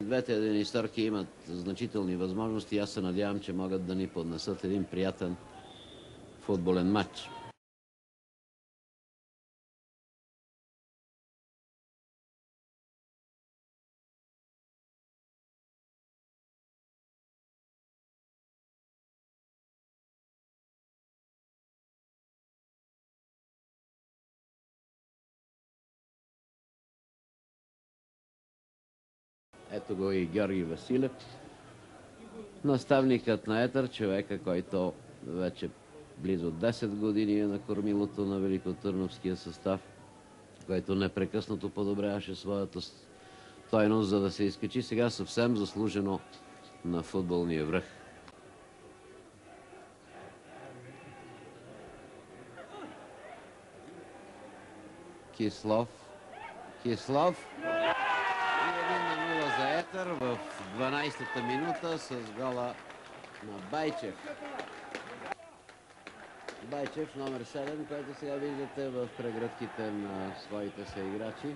двете единисторки имат значителни възможности. Аз се надявам, че могат да ни поднесат един приятен футболен матч. Ето го и Георги Василев, наставникът на Етър, човека, който вече близо 10 години е на кормилото на великотърновския състав, който непрекъснато подобряваше своята стойност, за да се изкачи сега съвсем заслужено на футболния връх. Кислов. За Етър в 12-та минута с гола на Байчев. Байчев, номер 7, който сега виждате в прегръдките на своите съиграчи.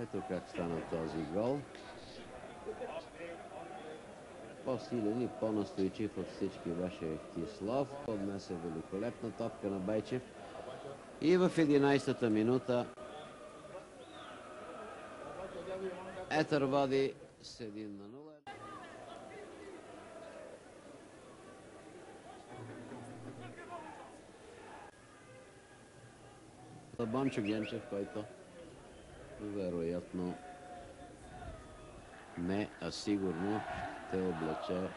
Ето как стана този гол. По-силен и по-настойчив от всички беше Кислов. Поднесе великолепна топка на Байчев. И в 11-та минута Етър води с 1-0. Бончо Генчев, който вероятно не, а сигурно ще облече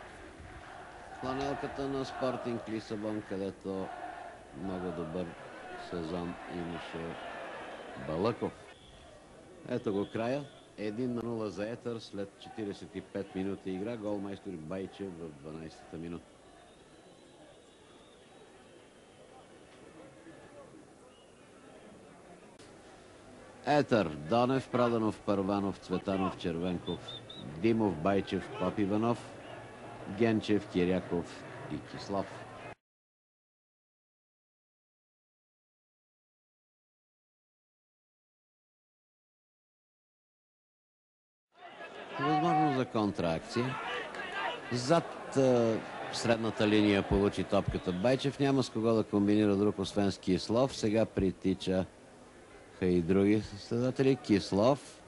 фланелката на Спортинг Лисабон, където много добър сезон имаше Балъков. Ето го края. 1-0 за Етър след 45 минути игра. Голмайстор Байчев в 12-та минута. Етър: Донев, Проданов, Първанов, Цветанов, Червенков, Димов, Байчев, Попиванов, Генчев, Киряков и Кислов. Възможно за контраакция. Зад средната линия получи топката Байчев. Няма с кого да комбинира друг, освен с Кислов. Сега притича и други състезатели. Кислов,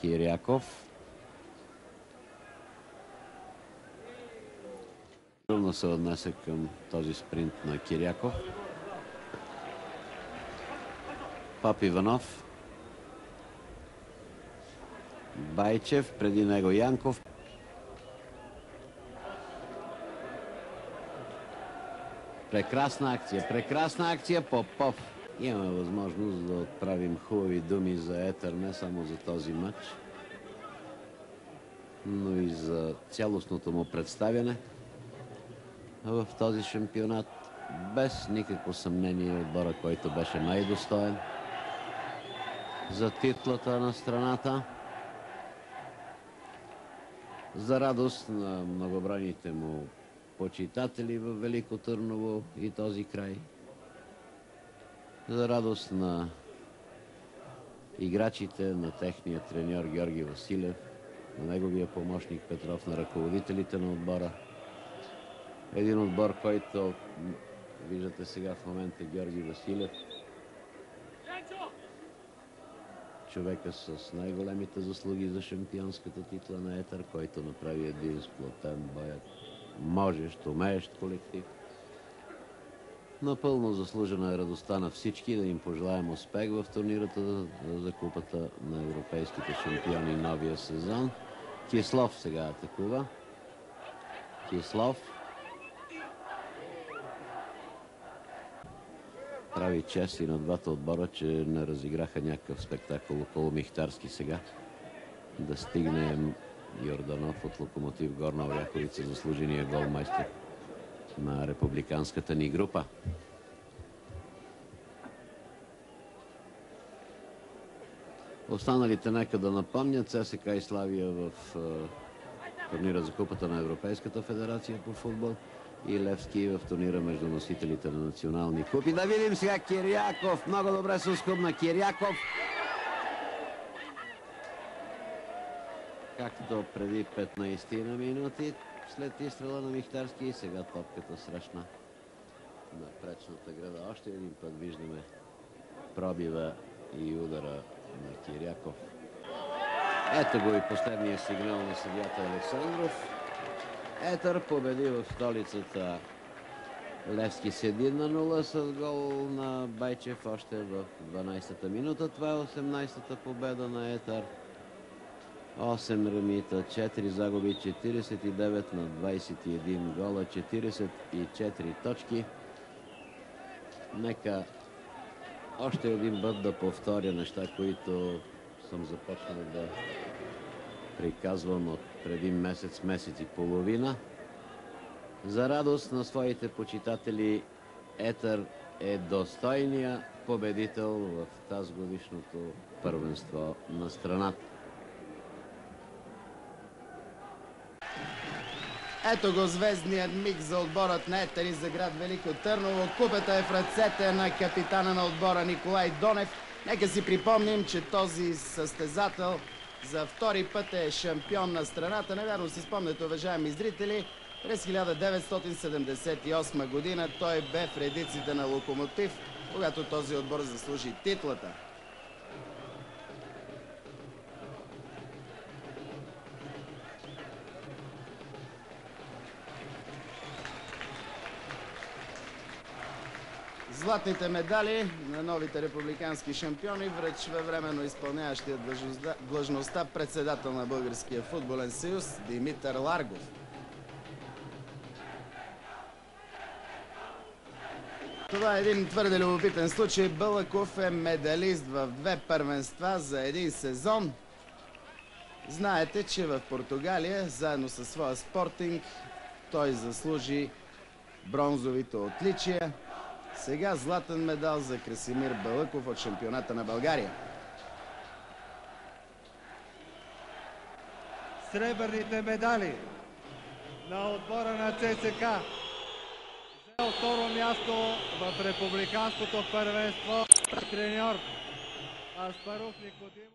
Киряков. Трудно се отнесе към този спринт на Киряков. Попиванов. Байчев, преди него Янков. Прекрасна акция, Попов. Имаме възможност да отправим хубави думи за Етър, не само за този матч, но и за цялостното му представяне в този шампионат. Без никакво съмнение отбора, който беше най-достоен за титлата на страната. За радост на многобройните му почитатели в Велико Търново и този край. За радост на играчите, на техния треньор Георги Василев, на неговия помощник Петров, на ръководителите на отбора. Един отбор, който виждате сега в момента, Георги Василев. Човека с най-големите заслуги за шампионската титла на Етър, който направи един сплотен, боят, можещ, умеещ колектив. Напълно заслужена е радостта на всички. Да им пожелаем успех в турнирата за купата на европейските шампиони новия сезон. Кислов сега атакува. Кислов прави чест и на двата отбора, че не разиграха някакъв спектакъл около Михтарски сега. Да стигне Йорданов от Локомотив Горна Оряховица, заслужения голмайстор на републиканската ни група. Останалите нека да напомнят: ЦСКА и Славия в турнира за купата на Европейската федерация по футбол и Левски в турнира между носителите на национални купи. Да видим сега Киряков. Много добре се скубна Киряков. до преди 15 на минути след изстрела на Михтарски и сега топката срещна на пречната града. Още един път виждаме пробива и удара на Киряков. Ето го и последния сигнал на съдията Александров. Етър победи в столицата Левски с 1-0 с гол на Байчев още в 12-та минута. Това е 18-та победа на Етър. 8 ремита, 4 загуби, 49 на 21 гола, 44 точки. Нека още един път да повторя неща, които съм започнал да приказвам от преди месец, месец и половина. За радост на своите почитатели, Етър е достойния победител в тазгодишното първенство на страната. Ето го звездният миг за отборът на Етър и за град Велико Търново. Купата е в ръцете на капитана на отбора Николай Донев. Нека си припомним, че този състезател за втори път е шампион на страната. Навярно си спомняте, уважаеми зрители, през 1978 година той бе в редиците на Локомотив, когато този отбор заслужи титлата. Златните медали на новите републикански шампиони връчва временно изпълняващия длъжността председател на Българския футболен съюз Димитър Ларгов. Това е един твърде любопитен случай. Бълъков е медалист в 2 първенства за един сезон. Знаете, че в Португалия, заедно със своя Спортинг, той заслужи бронзовите отличия. Сега златен медал за Красимир Бълъков от шампионата на България. Сребърните медали на отбора на ЦСК. Взел второ място в републиканското първенство треньор Аспарух Никодимов.